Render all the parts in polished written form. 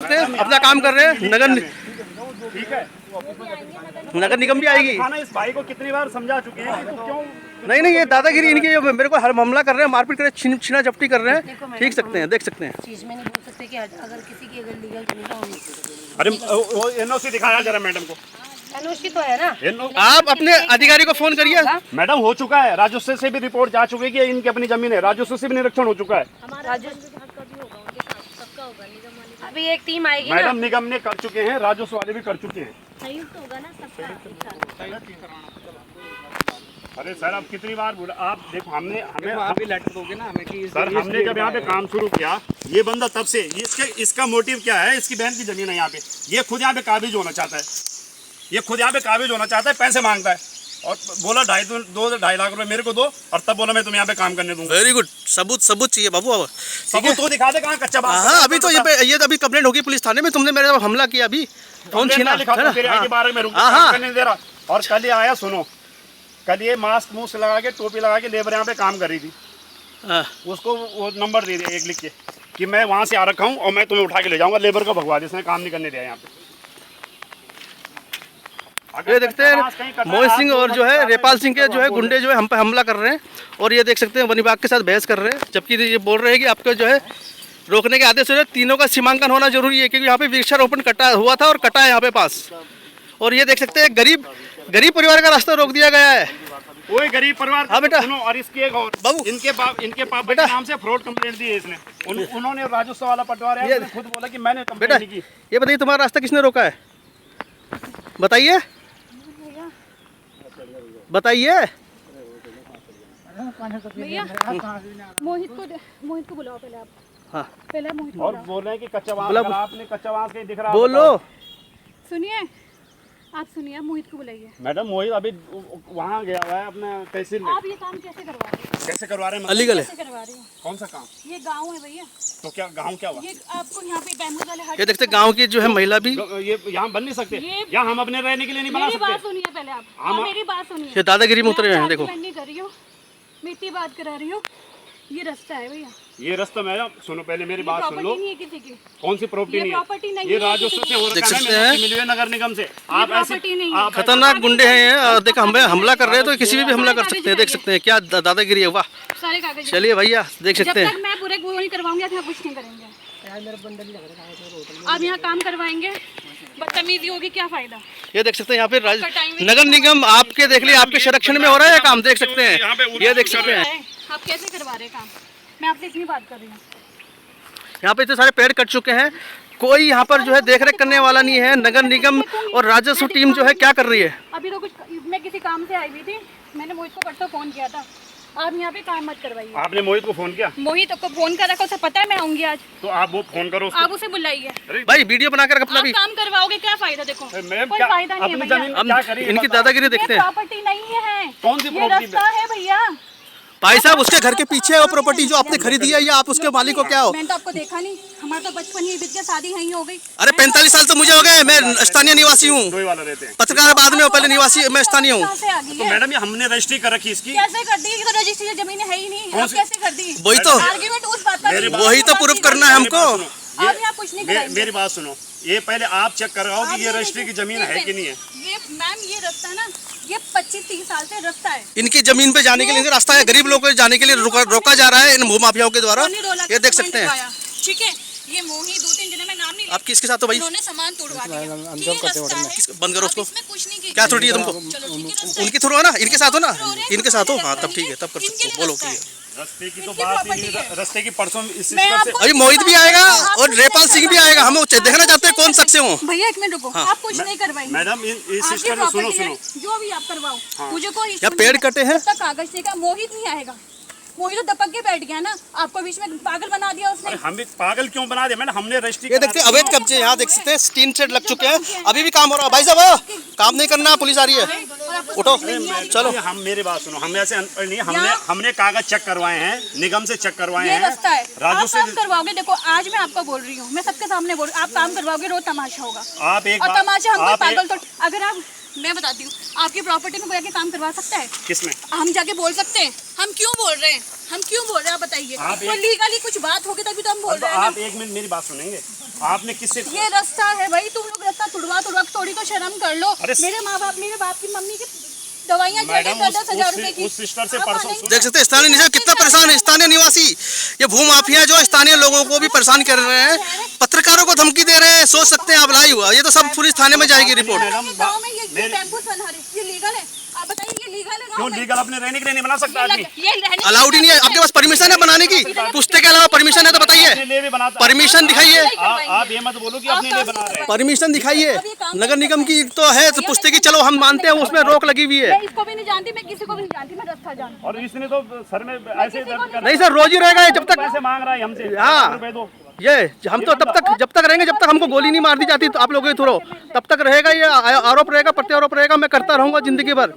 सकते हैं, अपना काम कर रहे हैं। ठीक है, नगर निगम भी आएगी। थाना इस भाई को कितनी बार समझा चुके हैं कि तू क्यों नहीं ये दादागिरी इनकी, मेरे को हर हमला कर रहे हैं, मारपीट कर रहे हैं, छीना झपटी कर रहे हैं। ठीक सकते हैं, देख सकते हैं। चीज में नहीं बोल सकते कि अगर किसी की अगर लीगल जमीन होनी, अरे एनओसी दिखाया जरा मैडम को। एनओसी तो है ना। आप अपने अधिकारी को फोन करिए। मैडम हो चुका है, राजस्व से भी रिपोर्ट जा चुकी है कि इनकी अपनी जमीन है, राजस्व से भी निरीक्षण हो चुका है। अभी एक टीम आएगी ना। मैडम निगम ने कर चुके हैं, राजस्व वाले भी कर चुके हैं। संयुक्त होगा ना सबका। अरे सर, अब कितनी बार बोला, आप देखो हमें आप ही लेटर दोगे ना हमें कि सर, हमने जब यहाँ पे काम शुरू किया, ये बंदा तब से इसका मोटिव क्या है, इसकी बहन की जमीन है यहाँ पे, ये खुद यहाँ पे काबिज होना चाहता है, ये खुद यहाँ पे काबिज होना चाहता है, पैसे मांगता है और बोला 2.5 लाख रुपए मेरे को दो, और तब बोला मैं तुम्हें यहाँ पे काम करने दूंगा। वेरी गुड, सबूत चाहिए बाबू। अब सबूत तो दिखा दे, कहाँ कच्चा बात। हाँ, अभी तो ये अभी कंप्लेंट होगी पुलिस थाने में, तुमने मेरे हमला किया, अभी फोन छीना के बारे में करने दे रहा। और कल ये आया, सुनो, कल ये मास्क मुंह से लगा के, टोपी लगा के लेबर यहाँ पे काम कर रही थी, उसको वो नंबर दे दिया एक लिख के कि मैं वहाँ से आ रखा हूँ और मैं तुम्हें उठा के ले जाऊंगा। लेबर का भगवा, जिसने काम नहीं करने दिया यहाँ पे। ये देखते हैं मोहित सिंह और जो है रेपाल सिंह के जो है गुंडे जो है हम पे हमला कर रहे हैं, और ये देख सकते हैं वन विभाग के साथ बहस कर रहे हैं, जबकि ये बोल रहे हैं कि आपको जो है रोकने के आदेश हो, तीनों का सीमांकन होना जरूरी है, क्योंकि यहाँ पे वृक्षारोपण कटा हुआ था और कटा है यहाँ पे पास। और ये देख सकते हैं गरीब परिवार का रास्ता रोक दिया गया है। कोई गरीब परिवार। हाँ बेटा। सुनो, और इसके एक और बाबू, इनके पापा के नाम से फ्रॉड कंप्लेंट दी है इसने। उन्होंने राजस्व वाला पटवारी है, खुद बोला कि मैंने कंप्लेंट नहीं की। ये बताइए तुम्हारा रास्ता किसने रोका है, बताइए बताइए। भैया मोहित को बुलाओ पहले आप। हाँ, पहले मोहित को और बुलाओ। बोल रहे हैं कि कच्चा बांस, आपने कच्चा बांस कहीं दिख रहा है बोलो। सुनिए, आप सुनिए, मोहित को बुलाइए। मैडम मोहित अभी वहाँ गया हुआ है अपने तहसील में। आप ये काम कैसे करवा रहे हैं? कैसे करवा रहे हैं? अलीगल है। कैसे करवा रहे हैं? कौन सा काम? ये गांव है भैया। तो क्या गांव क्या हुआ? ये आपको यहाँ पे बैम्बू वाले हट। ये देखते गांव की जो है महिला भी, ये यहाँ बन नहीं सकते, यहाँ हम अपने रहने के लिए नहीं बना मेरी बात सकते। सुनिए पहले आप मेरी बात सुनिए। ये दादागिरी में उतरे हैं, देखो। मैं नहीं कर रही हूँ, मैं इतनी बात करा रही हूँ। ये रास्ता है भैया, ये रास्ता मैडम सुनो, पहले मेरी बात सुन लो। नहीं है किसी की, कौन सी प्रॉपर्टी नहीं प्रॉपर्टी नहीं है, ये है राजस्व से हो देख रखा सकते है, हैं। मिली हुई नगर निगम से। आप ऐसे प्रॉपर्टी नहीं है। खतरनाक गुंडे हैं ये, देखो हमें हमला कर रहे हैं तो किसी भी हमला कर सकते हैं। देख सकते हैं क्या दादागिरी है, वाह। सारे कागज चलिए भैया, देख सकते जब हैं। तक मैं पूरे वो नहीं करवाऊंगी आप यहाँ कुछ नहीं करेंगे। आप यहाँ काम करवाएंगे, बदतमीजी होगी, क्या फायदा। ये देख सकते हैं यहाँ पे नगर निगम आपके देख लिए आपके संरक्षण में हो रहा है काम, देख सकते हैं। ये देख सकते हैं आप कैसे करवा रहे हैं काम, मैं आपसे इतनी बात कर रही हूँ। यहाँ पे इतने सारे पेड़ कट चुके हैं, कोई यहाँ पर जो है देख रेख करने वाला नहीं है। नगर निगम और राजस्व टीम जो है क्या कर रही है? अभी तो कुछ, मैं किसी काम से आई हुई थी, मैंने मोहित को परसों फोन किया था। आप यहाँ पे काम मत करवाइए। आपने मोहित को फोन किया? मोहित को फोन कर रखा, उसे पता है मैं आऊंगी आज। तो आप वो फोन करो उसको। आप उसे बुलाइए भाई, वीडियो बनाकर अपना आप भी काम करवाओगे, क्या फायदा। देखो कोई फायदा नहीं है भैया, हम इनकी दादागिरी देखते हैं। प्रॉपर्टी नहीं है, कौन सी ये प्रॉपर्टी रास्ता है भैया। भाई साहब, उसके घर के पीछे है वो प्रॉपर्टी जो आपने खरीदी है, या आप उसके मालिक को क्या हो? मैंने तो आपको देखा नहीं, हमारा तो बचपन ही बीत गया, शादी यहीं हो गई। अरे 45 साल तो मुझे हो गए, मैं स्थानीय निवासी हूँ, दो ही वाला रहते हैं। पत्रकार बाद में, पहले निवासी, मैं स्थानीय हूँ। तो मैडम ये हमने रजिस्ट्री कर रखी इसकी। कैसे कर दी, तो रजिस्ट्री जमीन है ही नहीं, आप कैसे कर दी? वही तो आर्गुमेंट उस बात का, वही तो प्रूफ करना है हमको। आप यहाँ कुछ नहीं कराएंगे। मेरी बात सुनो, ये पहले आप चेक करवाओ कि ये रजिस्ट्री की जमीन है कि नहीं है। ये मैम, ये रास्ता ना, ये 25-30 साल से रास्ता है। इनकी जमीन पे जाने के लिए रास्ता है, गरीब लोगों को जाने के लिए रोका जा रहा है इन भूमाफियाओं के द्वारा। ये देख सकते हैं। ठीक है, ये मोही 2-3 जिन्हें मैं नाम नहीं, आप किसके साथ हो भाई? उन्होंने सामान तोड़वा दिया। ये रास्ता है, बंद करो उसको। इसमें कुछ नहीं किया। क्या थोड़ी है तुमको? चलो ठीक है, रास्ता है। उनके थ्रू हो ना, इनके साथ हो ना, इनके साथ हो, हाँ तब ठीक है, तब कर सकते हो। बोलो कि रस्ते की तो इनकी बात ही प्रॉपर्टी नहीं, है। रस्ते की परसों इस मैं सिस्टर से आपको- अभी मोहित भी आएगा और रेपाल सिंह भी आएगा, हम देखना चाहते हैं कौन शख्स है वो। भैया एक मिनट रुको, आप कुछ नहीं करवाएंगे। मैडम इस आपकी सिस्टर में सुनो प्रॉपर्टी है, सुनो, जो भी आप करवाओ, मुझे कोई या पेड़ कटे हैं, तक कागज नहीं का। मोहित नहीं आएगा, मोहित तो दपक के बैठ गया ना, आपको बीच में पागल बना दिया उसने। हम भी पागल क्यों बना दिया मैडम, हमने रजिस्ट्री। ये देखते हैं अवैध कब्जे, यहाँ देख सकते हैं स्टीन सेट लग चुके हैं, अभी भी काम हो रहा है। भाई साहब काम नहीं करना, पुलिस आ रही है, उठो चलो। हम मेरी बात सुनो, हम ऐसे अनपढ़ नहीं, हमने कागज चेक करवाए हैं, निगम से चेक करवाए ये हैं। रास्ता है, आप राजू काम से करवाओगे। देखो आज मैं आपको बोल रही हूँ, मैं सबके सामने बोल रही हूँ, आप काम करवाओगे, रोज तमाशा होगा। आप एक और बात- तमाशा हम कोई आप पागल तो, अगर आप मैं बताती हूँ, आपकी प्रॉपर्टी में कोई आके काम करवा सकता है? किसमें? हम जाके बोल सकते हैं? हम क्यों बोल रहे हैं? हम क्यों बोल रहे हैं? आप बताइए। तो लीगली कुछ बात होगी तभी तो हम बोल रहे हैं। आप एक मिनट मेरी बात सुनेंगे? आपने किससे? ये रास्ता है भाई, तुम लोग रास्ता तुड़वा थोड़ी तो शर्म कर लो। मेरे माँ बाप, मेरे बाप की मम्मी की दवाइयाँ चाहिए 10,000 रुपए की। उस सिस्टर से परसों देख सकते हैं स्थानीय निवासी कितना परेशान है। स्थानीय निवासी, ये भू माफिया जो स्थानीय लोगों को भी परेशान कर रहे हैं, पत्रकारों को धमकी दे रहे हैं। सोच सकते हैं आप लाइव, ये तो सब पुलिस थाने में जाएगी रिपोर्ट। गाँव में ये टेम्पो बना रहे, ये लीगल है? आप बताइए, ये लीगल है? क्यों लीगल? अपने रहने के लिए नहीं बना सकता आदमी? अलाउड ही नहीं है। आपके पास परमिशन है बनाने की? पुस्ते के अलावा परमिशन है तो बताइए, अपने लिए भी बनाता। परमिशन दिखाइए। आप ये मत बोलो कि अपने लिए बना रहे हैं। परमिशन दिखाइए। नगर निगम की तो है तो पुस्ते की, चलो हम मानते हैं उसमें रोक लगी हुई है। मैं इसको भी नहीं जानती, मैं किसी को भी नहीं जानती, मैं रास्ता जानती। और इसने तो सर में ऐसे नहीं सर, रोज ही रहेगा ये जब तक। पैसे मांग रहा है हमसे। हाँ। रुपए दो। ये हम तो जब तक रहेंगे, जब तक हमको गोली नहीं मार दी जाती तो आप लोगों के थ्रू, तब तक रहेगा ये आरोप रहेगा, प्रत्यारोप रहेगा। मैं करता रहूंगा जिंदगी भर,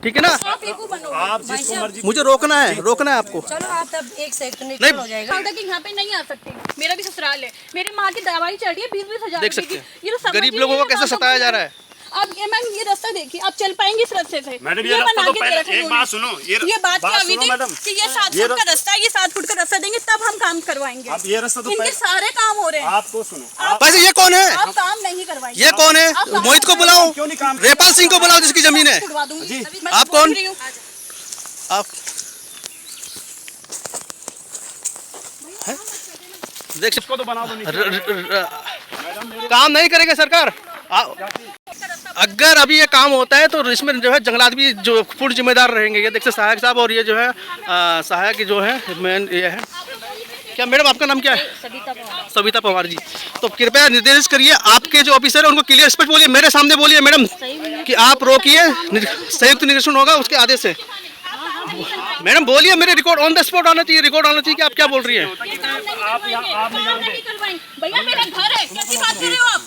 ठीक है ना? आप जिसको मर्जी। मुझे रोकना है आपको। चलो आप तब एक सेकंड नहीं। हो जाएगा। कि यहाँ पे नहीं आ सकती, मेरा भी ससुराल है, मेरी माँ की दवाई चढ़ रही है 20-20 देख हजार सकते की। हैं ये तो समझ गरीब ही लोगों नहीं को है कैसे बातों सताया को। जा रहा है। अब ये मैम, ये रास्ता देखिए, आप चल पाएंगे इस रास्ते से? मैडम ये रास्ता बना तो के पहले दे रखा एक बात सुनो। ये बात क्या हुई थी मैडम, कि ये 7 फुट का रास्ता है, ये 7 फुट का रास्ता देंगे तब हम काम करवाएंगे। अब ये रास्ता तो इनके सारे काम हो रहे हैं। आपको सुनो, वैसे ये कौन है? आप काम नहीं करवाएंगे। ये कौन है? आप काम मोहित को बुलाओ, क्यों नहीं काम? रेपाल सिंह को बुलाओ जिसकी जमीन है। छुड़वा दूंगी। मैं आप बोल कौन? रही हूँ। आप देख इसको तो बना दो नीचे। काम नहीं करेंगे सरकार। अगर अभी ये काम होता है तो इसमें जो है जंगलात भी जो पूर्ण जिम्मेदार रहेंगे। ये देखते सहायक साहब और ये जो है सहायक जो है मेन ये है। क्या मैडम आपका नाम क्या है? सविता पवार जी। तो कृपया निर्देश करिए, आपके जो ऑफिसर है उनको क्लियर स्पष्ट बोलिए, मेरे सामने बोलिए मैडम कि आप रोकिए, संयुक्त निरीक्षण होगा उसके आदेश से। मैडम बोलिए, मेरे रिकॉर्ड ऑन द स्पॉट आना चाहिए, रिकॉर्ड आना चाहिए कि आप क्या बोल रही हैं। भैया मेरा घर है, कैसी बात कर रहे हो आप?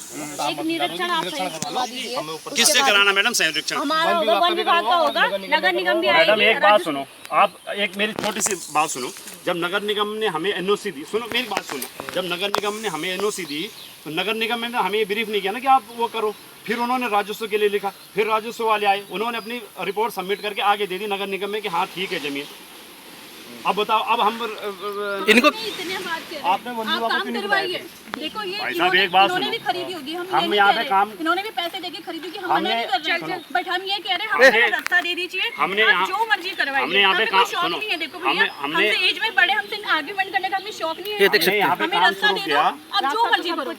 एक निरीक्षण आप संयुक्त करवा दीजिए। किससे कराना मैडम संरक्षण? हमारा होगा, वन विभाग का होगा, नगर निगम भी मैडम आएगी। एक बात सुनो, आप एक मेरी छोटी सी बात सुनो। जब नगर निगम ने हमें एनओसी दी, सुनो मेरी बात सुनो, जब नगर निगम ने हमें एनओसी दी तो नगर निगम ने हमें ये ब्रीफ नहीं किया ना कि आप वो करो। फिर उन्होंने राजस्व के लिए लिखा, फिर राजस्व वाले आए, उन्होंने अपनी रिपोर्ट सबमिट करके आगे दे दी नगर निगम में कि हाँ ठीक है जमीन। अब बताओ, अब हम इनको इतने बात कर रहे हैं। आपने वन विभाग को काम क्यों नहीं करवाइए। देखो ये भाई साहब, एक बात इन्होंने सुनो। भी खरीदी होगी, हम हम ये नहीं यहाँ कह पे रहे। काम- इन्होंने भी पैसे देके खरीदी होगी, हम हमने- मना नहीं कर रहे हैं। बट हम ये कह रहे हैं, हमने- हमें रास्ता दे दीजिए, हमने आप यहाँ- जो मर्जी करवाइए। हमने यहाँ पे हमें कोई काम- शौक सुनो, नहीं है। देखो हमने- भैया, हमने- हमसे एज में बड़े, हमसे आर्ग्यूमेंट करने का हमें शौक नहीं ये है। देख सकते यहाँ हैं। पे हमें काम रास्ता शुरू दे दो, किया, आप जो मर्जी करो,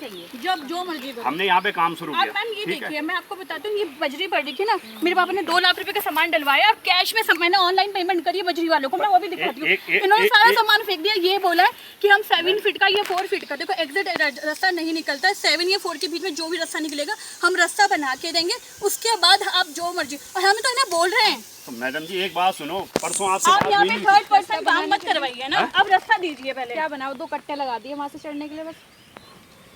जब जो मर्जी करो। हमने यहाँ पे काम शुरू आप किया। मैम ये ठीक है? देखिए, मैं आपको बताती हूँ, ये बजरी पड़ रही थी ना, मेरे पापा ने 2 लाख रुपए का सामान डलवाया और कैश में मैंने ऑनलाइन पेमेंट करी है बजरी वालों को, मैं वो भी दिखाती हूँ। इन्होंने सारा सामान फेंक दिया, ये बोला कि हम 7 फीट का, ये 4 फीट का। देखो एग्जिट रास्ता नहीं निकलता है, 7 या 4 के बीच में जो भी रास्ता निकलेगा हम रास्ता बना के देंगे, उसके बाद आप जो मर्जी। और हम तो इन्हें बोल रहे हैं, तो मैडम जी एक बात सुनो, परसों आपसे आप बात यहाँ हुई पे नहीं 3rd पर्सन काम मत करवाइए ना, अब रास्ता दीजिए पहले। क्या बनाओ, 2 कट्टे लगा दिए वहाँ से चढ़ने के लिए बस।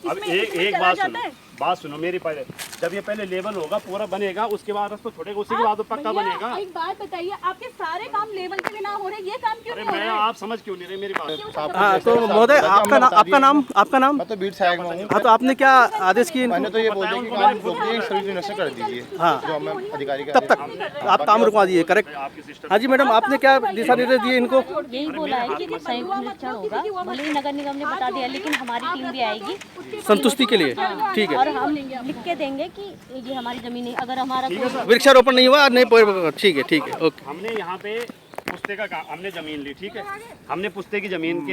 अब इसमें एक चला बात जाता सुनो, है। बात सुनो मेरी पहले। जब ये पहले लेवल होगा, पूरा बनेगा, उसके बाद रास्ता छोड़ेगा, उसके बाद तो पक्का भैया, बनेगा। एक बात बताइए, आपके सारे काम लेवल के बिना हो रहे, ये काम क्यों अरे नहीं हो मैं, रहे? आप समझ क्यों नहीं रहे मेरी बात? हाँ तो महोदय आपका नाम मैं तो बीट सहायक में हूँ। हाँ तो आपने क्या आदेश किए? मैंने तो ये बोल दिया कि काम रोकिए, सर्विस निरस्त कर दीजिए। हाँ। जो हमें अधिकारी का तब तक आप काम रुकवा दिए, करेक्ट। हाँ जी मैडम, आपने क्या दिशा निर्देश दिए इनको? यही बोला है कि संयुक्त निरीक्षण होगा, भले ही नगर निगम ने बता दिया, लेकिन हमारी टीम भी आएगी संतुष्टि के लिए, ठीक है। और हम लिख के देंगे कि ये हमारी जमीन है। अगर हमारा कोई वृक्षारोपण नहीं हुआ, नहीं, ठीक है, ओके। हमने यहाँ पे पुस्ते का काम, हमने जमीन ली, ठीक है, हमने पुस्ते की जमीन के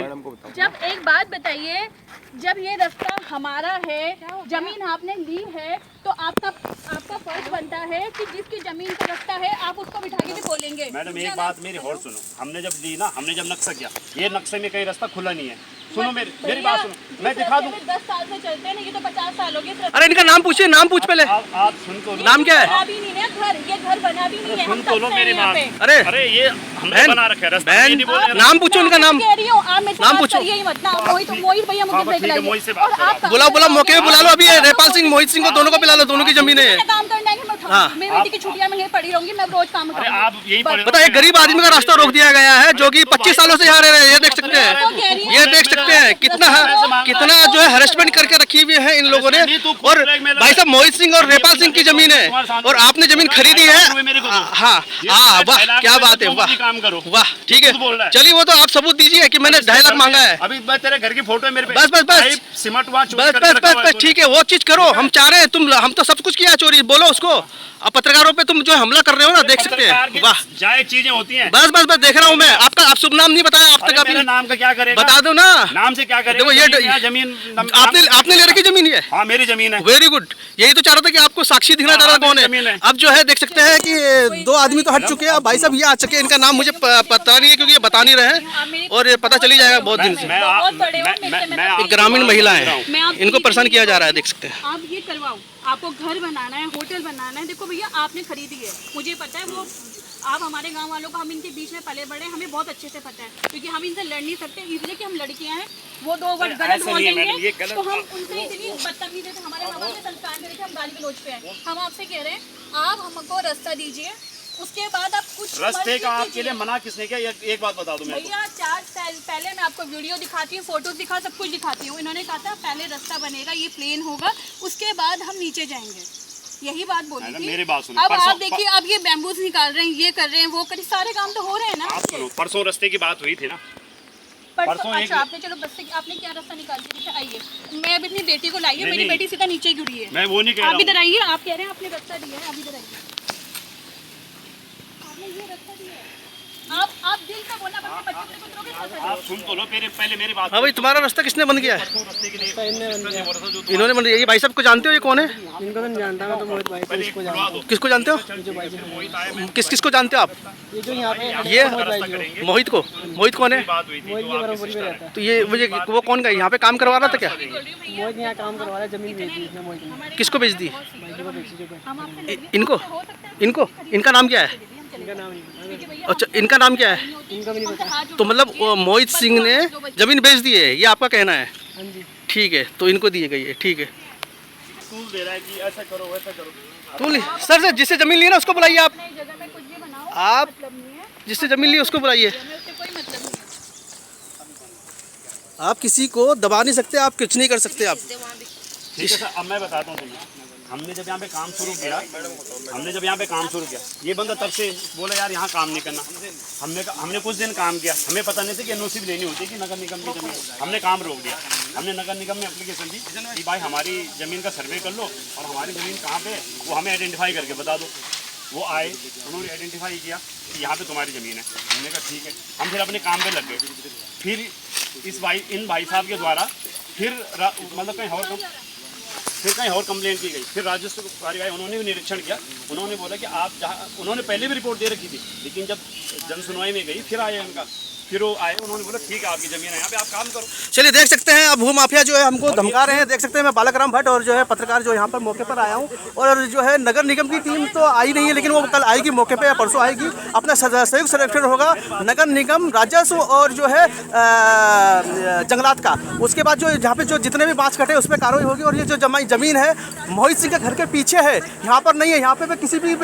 जब एक बात बताइए, जब ये रास्ता हमारा है, जमीन आपने ली है, तो आपका फर्ज बनता है कि जिसकी जमीन का रास्ता है आप उसको बिठा के भी बोलेंगे। मैडम एक बात मेरी और सुनो, हमने जब ली ना, हमने जब नक्शा किया, ये नक्शे में कहीं रास्ता खुला नहीं है। सुनो मेरी बात सुनो, मैं दिखा दूं। 10 साल से चलते हैं, ये तो 50 साल हो गए। अरे इनका नाम पूछिए, नाम पूछ पहले। आप सुन तो लो। नाम क्या है? बना भी नहीं है घर, ये घर बना भी नहीं है। सुन तो लो मेरी बात। अरे अरे ये हमने बहन, बना रखा है रास्ता, बहन, ये नहीं बोल रहे। नाम पूछो उनका नाम। कह रही हूँ, आप मेरे से नाम बात पूछो। करिए ही मत ना। मोहित भैया मुझे हाँ, ब्रेक ठीक है, मोहित से बात और आप बुलाओ मौके पे बुला लो। अभी ये रेपाल सिंह, मोहित सिंह को दोनों को बुला लो, दोनों की जमीन है। काम करना है कि मैं हाँ। मेरी बेटी की छुट्टियां मैं यहीं पड़ी रहूंगी, मैं रोज काम अरे करूंगी। आप यही पढ़े पता है, एक गरीब आदमी का रास्ता रोक दिया गया है जो कि 25 सालों से यहाँ रह रहे हैं। ये देख सकते हैं, ये देख सकते हैं कितना जो है हरेसमेंट करके रखी हुई है इन लोगों ने। और भाई साहब, मोहित सिंह और रेपाल सिंह की जमीन है और आपने जमीन खरीदी है। हाँ हाँ, वाह क्या बात है, वाह काम करो, वाह, ठीक है। चलिए वो तो आप सबूत दीजिए कि मैंने 2.5 लाख मांगा है। अभी तेरे घर की फोटो है मेरे पे। बस बस बस पाइप, सीमेंट वहाँ चोरी बस करके बस रखा बस हुआ है बस ठीक है, वो चीज करो। हम चाह रहे हैं हम तो सब कुछ किया चोरी, बोलो उसको। अब पत्रकारों पे तुम जो हमला कर रहे हो ना, देख सकते हैं। वाह, जायज चीजें होती हैं। बस बस बस देख रहा हूँ मैं। आपका आप शुभ नाम नहीं बताया आप तक। मेरे नाम का क्या करेगा? बता दो ना, नाम से क्या करेगा? देखो ये जमीन आपने ले रखी जमीन है। हाँ, मेरी जमीन है। वेरी गुड, यही तो चाह रहा था कि आपको साक्षी दिखना चाह रहा था कौन है। अब जो है देख सकते हैं कि 2 आदमी तो हट चुके हैं। भाई साहब ये आ चुके हैं, इनका नाम मुझे पता नहीं है क्योंकि ये बता नहीं रहे और ये पता चली जाएगा बहुत दिन से। एक ग्रामीण महिला है, इनको परेशान किया जा रहा है, देख सकते हैं। आप ये करवाओ, आपको घर बनाना है, होटल बनाना है। देखो भैया, आपने खरीदी है, मुझे पता है। वो आप हमारे गांव वालों को, हम इनके बीच में पले बड़े, हमें बहुत अच्छे से पता है, क्योंकि हम इनसे लड़ नहीं सकते इसलिए कि हम लड़कियां हैं। वो 2 वर्ड गलत बोल देंगे तो हम उनसे इतनी बदतमीजी से, हमारे माँ बाप ने संस्कार करे कि हम गाली गलौज पे हैं। हम आपसे कह रहे हैं, आप हमको रास्ता दीजिए, उसके बाद आप कुछ रास्ते का आपके लिए मना किसने किया? एक बात बता दो मेरे को। भैया 4 साल पहले मैं आपको वीडियो दिखाती हूँ, फोटो दिखा, सब कुछ दिखाती हूँ। इन्होंने कहा था पहले रास्ता बनेगा, ये प्लेन होगा, उसके बाद हम नीचे जाएंगे, यही बात बोली थी। मेरी बात सुनो। अब आप देखिए, अब ये बैम्बूज निकाल रहे हैं, ये कर रहे हैं, वो कर, सारे काम तो हो रहे हैं ना। आप सुनो, परसों रास्ते की बात हुई थी ना। परसों अच्छा, आपने चलो बस से, आपने क्या रास्ता निकाल के आइए। मैं अब अपनी बेटी को लाइए, मेरी बेटी सीधा नीचे गिरी है। मैं वो नहीं कह रहा आप इधर आइए, आप कह रहे हैं आपने रास्ता दिया है, आप इधर आइए। आपने ये रास्ता दिया है, आप दिल से बोलना, अपने बच्चे के पुत्रों के साथ आप सुन तो लो, पहले मेरी बात। हाँ भाई, तुम्हारा रास्ता किसने बंद किया है? रास्ते के लिए इन्होंने बंद किया। ये भाई साहब को जानते हो, ये कौन है? इनको तो नहीं जानता, मैं तो मोहित भाई को इसको जानता हूँ। किसको जानते हो? किस को जानते हो आप? ये जो यहाँ पे ये मोहित भाई जो, मोहित को। मोहित कौन है? बात हुई थी मोहित ये बराबरी में रहता है। तो ये मुझे वो कौन का यहाँ पे काम करवा रहा था क्या? मोहित यहाँ काम करवा रहा है, जमीन बेच दी इसने मोहित ने, किसको बेच दी? भाई को बेची जो इनको इनका नाम क्या है? इनका नाम नहीं पता। अच्छा, इनका नाम क्या है? इनका भी नहीं पता। तो मतलब वो मोहित सिंह ने जमीन बेच दी है, ये आपका कहना है? हाँ जी। ठीक है, तो इनको दी गई है, ठीक है। टूल दे रहा है कि ऐसा करो वैसा करो। तो सर जिससे जमीन ली ना उसको बुलाइए। आप नई जगह में कुछ भी बनाओ, आप मतलब नहीं है, जिससे जमीन ली उसको बुलाइए। हमें उससे कोई मतलब नहीं है। आप किसी को दबा नहीं सकते, आप कुछ नहीं कर सकते आप। ठीक है सर, अब मैं बताता हूँ तुम्हें। हमने जब यहाँ पे काम शुरू किया, ये बंदा तब से बोला यार यहाँ काम नहीं करना। हमने कुछ दिन काम किया, हमें पता नहीं था कि एनओसी भी लेनी होती है कि नगर निगम की जमीन। हमने काम रोक दिया। हमने नगर निगम में एप्लीकेशन दी कि भाई हमारी ज़मीन का सर्वे कर लो और हमारी ज़मीन कहाँ पे है वो हमें आइडेंटिफाई करके बता दो। वो आए, उन्होंने आइडेंटिफाई किया कि यहाँ पे तुम्हारी ज़मीन है। हमने कहा ठीक है। हम फिर अपने काम पे लग गए। फिर इन भाई साहब के द्वारा मतलब कहीं और कंप्लेंट की गई। फिर राजस्व कार्यवाही उन्होंने भी निरीक्षण किया। उन्होंने बोला कि आप जहाँ, उन्होंने पहले भी रिपोर्ट दे रखी थी, लेकिन जब जन सुनवाई में गई फिर आए उनका, फिर वो आए, उन्होंने बोला ठीक है आपकी ज़मीन है यहाँ पे, आप काम करो। चलिए देख सकते हैं, अब भू माफिया जो है हमको धमका रहे हैं। देख सकते हैं, मैं बालक राम भट्ट और जो है पत्रकार जो यहाँ पर मौके पर आया हूँ। और जो है नगर निगम की टीम तो आई नहीं है, लेकिन वो कल आएगी मौके पे या परसों आएगी। अपना संयुक्त सर्वेक्षण होगा नगर निगम, राजस्व और जो है जंगलात का। उसके बाद जो जहाँ पे जो जितने भी बाँस कटे उस पर कार्रवाई होगी। और ये जो ज़मीन है मोहित सिंह के घर के पीछे है, यहाँ पर नहीं है। यहाँ पे किसी भी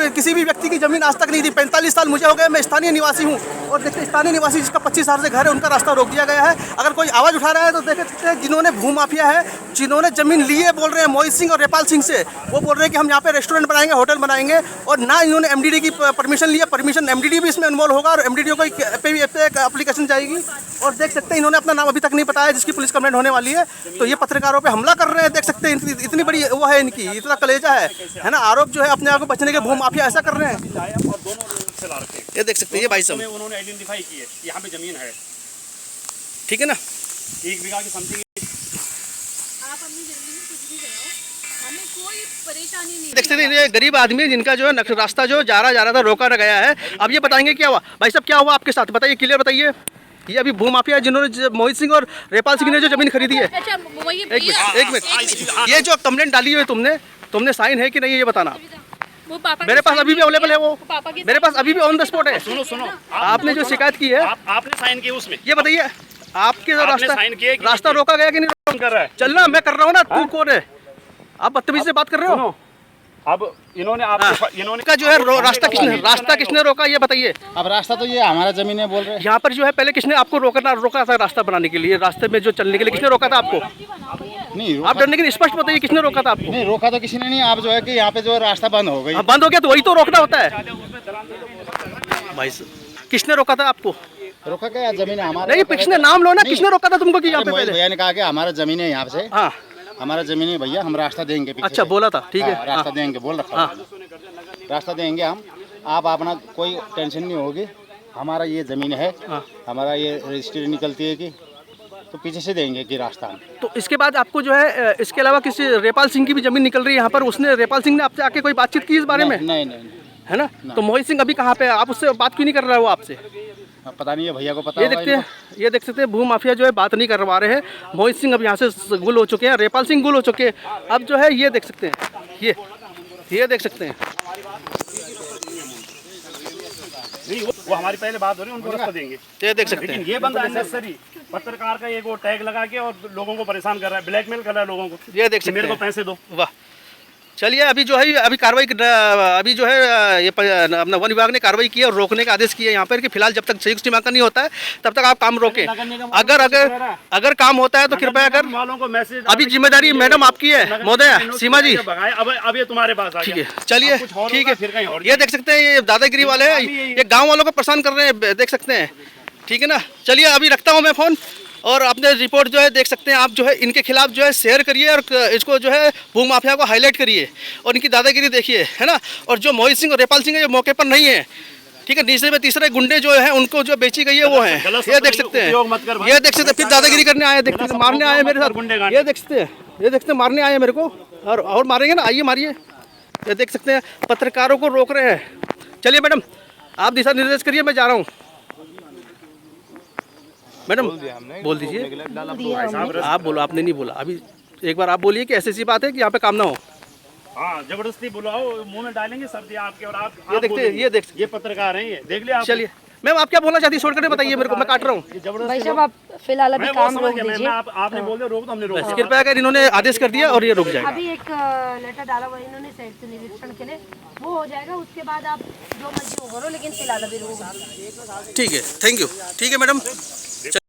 व्यक्ति की ज़मीन आज तक नहीं थी। 45 साल मुझे हो गए, मैं स्थानीय निवासी हूँ। और देखिए, स्थानीय निवासी जिसका 25 साल से घर है, उनका रास्ता रोक दिया गया है। अगर कोई आवाज़ उठा रहा है तो देख सकते हैं, जिन्होंने भू माफिया है, जिन्होंने जमीन ली है, बोल रहे हैं मोहित सिंह और रेपाल सिंह से। वो बोल रहे हैं कि हम यहाँ पे रेस्टोरेंट बनाएंगे, होटल बनाएंगे। और ना इन्होंने एमडीडी की परमिशन ली है। परमिशन एमडीडी भी इसमें इन्वॉल्व होगा और एमडीडी को एक एप्लीकेशन जाएगी। और देख सकते हैं, इन्होंने अपना नाम अभी तक नहीं बताया, जिसकी पुलिस कंप्लेंट होने वाली है। तो ये पत्रकारों पर हमला कर रहे हैं। देख सकते हैं, इतनी बड़ी वो है इनकी, इतना कलेजा है ना। आरोप जो है अपने आप को बचने के, भू माफिया ऐसा कर रहे हैं। और दोनों से ला रखे हैं। ये देख सकते हैं, ये भाई साहब उन्होंने आइडेंटिफाई की है, यहाँ पे ज़मीन है, ठीक है ना। 1 बीघा की समथिंग। आप अपनी जमीन में कुछ भी कराओ, हमें कोई परेशानी नहीं। देख सकते हैं, ये गरीब आदमी है जिनका जो है रास्ता जो जा रहा था, रोका गया है। अब ये बताएंगे क्या हुआ। भाई साहब क्या हुआ आपके साथ, बताइए, क्लियर बताइए। ये अभी भू माफिया जिन्होंने मोहित सिंह और रेपाल सिंह ने जो जमीन खरीदी है। अच्छा, वही एक मिनट, ये जो कंप्लेंट डाली हुई है तुमने साइन है कि नहीं, ये बताना। वो पापा मेरे पास अभी भी अवेलेबल है, वो पापा की मेरे पास अभी भी ऑन द स्पॉट है। सुनो, आपने जो शिकायत की है, आपने साइन किया उसमें, ये बताइए, आपके आपने साइन किया कि रास्ता रोका गया कि नहीं? कर रहा है। चलना, मैं कर रहा हूँ ना, तू कौन है? आप बदतमीजी से बात कर रहे हो। अब इन्होंने इन्होंने का जो है रास्ता किसने रोका ये बताइए। अब रास्ता तो ये हमारा जमीन है बोल रहे हैं। यहाँ पर जो है पहले किसने आपको रोका था रास्ता बनाने के लिए, रास्ते में जो चलने के लिए किसने रोका था आपको? नहीं आप डरने के लिए स्पष्ट बताइए किसने रोका था आपको? नहीं रोका तो किसी ने नहीं। आप जो है कि यहाँ पे जो रास्ता बंद हो गई। बंद हो गया तो वही तो रोकना होता है भाई। किसने रोका था आपको? रोका क्या, जमीन है हमारा। नहीं किसने नाम लो ना, किसने रोका था तुमको कि यहाँ पे मोहित पहले? भैया ने कहा कि हमारा जमीन है यहाँ से। हाँ हमारा जमीन है भैया, हम रास्ता देंगे पीछे अच्छा से। बोला था, ठीक है। हाँ, रास्ता देंगे बोल रखा है। रास्ता देंगे हम, आप अपना कोई टेंशन नहीं होगी। हमारा ये ज़मीन है, हमारा ये रजिस्ट्री निकलती है कि तो पीछे से देंगे कि रास्ता हम। तो इसके बाद आपको जो है इसके अलावा किसी रेपाल सिंह की भी जमीन निकल रही है यहाँ पर, उसने रेपाल सिंह ने आपसे आके कोई बातचीत की इस बारे में? नहीं है ना? तो मोहित सिंह अभी कहाँ पे है? आप उससे बात क्यों नहीं कर रहा है वो आपसे? पता नहीं है भैया को पता ये होगा देखते हैं, ये देख सकते हैं भू माफिया जो है बात नहीं करवा रहे हैं। मोहित सिंह अब यहाँ से गुल हो चुके हैं, रेपाल सिंह गुल हो चुके हैं। अब जो है ये देख सकते हैं, ये देख सकते हैं। नहीं वो हमारी पहले बात हो रही है, उनको रास्ता देंगे। ये देख सकते लेकिन हैं, ये बंदा अननेसेसरी पत्रकार का एक वो टैग लगा के और लोगों को परेशान कर रहा है, ब्लैकमेल कर रहा है लोगों को। ये देख सकते मेरे को हैं। पैसे दो। वाह, चलिए अभी जो है अभी कार्रवाई अभी जो है ये अपना वन विभाग ने कार्रवाई की है और रोकने का आदेश किया है यहाँ पर कि फिलहाल जब तक संयुक्त सीमांकन नहीं होता है तब तक आप काम रोकें। अगर काम होता है तो कृपया कर वालों को मैसेज। अभी जिम्मेदारी मैडम आपकी है महोदय सीमा जी। अब ये तुम्हारे पास आ ठीक गया। है चलिए ठीक है। फिर कहीं और ये देख सकते हैं, ये दादागिरी वाले हैं, ये गाँव वालों को परेशान कर रहे हैं, देख सकते हैं। ठीक है ना, चलिए अभी रखता हूँ मैं फ़ोन और अपने रिपोर्ट जो है देख सकते हैं आप जो है इनके खिलाफ जो है शेयर करिए और इसको जो है भू माफिया को हाईलाइट करिए और इनकी दादागिरी देखिए, है ना। और जो मोहित सिंह और रेपाल सिंह है ये मौके पर नहीं है, ठीक है। तीसरे में तीसरे गुंडे जो हैं उनको जो बेची गई है वो हैं, ये देख सकते हैं। ये देख सकते हैं, फिर दादागिरी करने आए, देख सकते मारने आए मेरे साथ। ये देख सकते हैं, ये देखते हैं मारने आए मेरे को और मारेंगे ना, आइए मारिए। ये देख सकते हैं पत्रकारों को रोक रहे हैं। चलिए मैडम आप दिशा निर्देश करिए, मैं जा रहा हूँ। मैडम बोल दीजिए, आप बोलो, आपने नहीं बोला अभी। एक बार आप बोलिए कि ऐसी बात है कि यहाँ पे काम ना हो। हाँ जबरदस्ती बुलाओ, मुंह में डालेंगे सर्दी आपके और आप ये देखते हैं, ये पत्रकार हैं, ये देख लिया। चलिए मैम आप क्या बोलना चाहती है, शॉर्ट करके बताइए मेरे को, मैं काट रहा हूँ। भाई साहब आप फिलहाल अभी काम रोक दीजिए। आपने बोल दिया रोक तो हमने रोक। कृपया कर इन्होंने आदेश कर दिया और ये रुक जाएगा। अभी एक लेटर डाला हुआ इन्होंने संयुक्त निरीक्षण के लिए, वो हो जाएगा। उसके बाद आप जो मर्जी हो करो, लेकिन फिलहाल अभी रोक। ठीक है, थैंक यू। ठीक है मैडम।